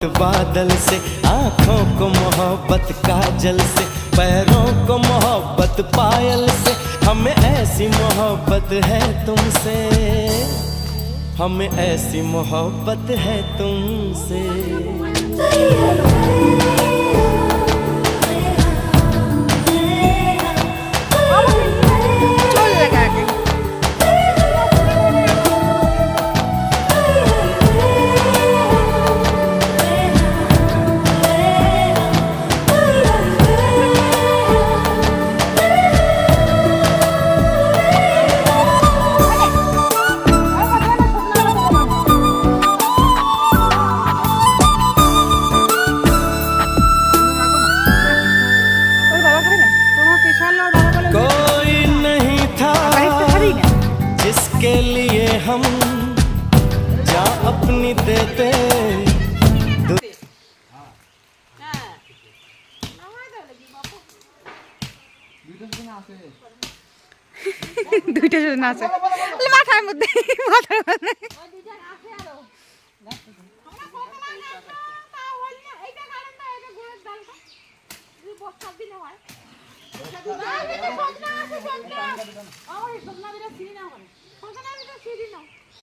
बादल से आँखों को मोहब्बत काजल से, पैरों को मोहब्बत पायल से, हमें ऐसी मोहब्बत है तुमसे, हमें ऐसी मोहब्बत है तुमसे। कोई नहीं था जिसके लिए हम जा अपनी देते। দুইটা জন আছে মাথার মধ্যে মাথার মধ্যে আমার সন্না বিরা চিনি না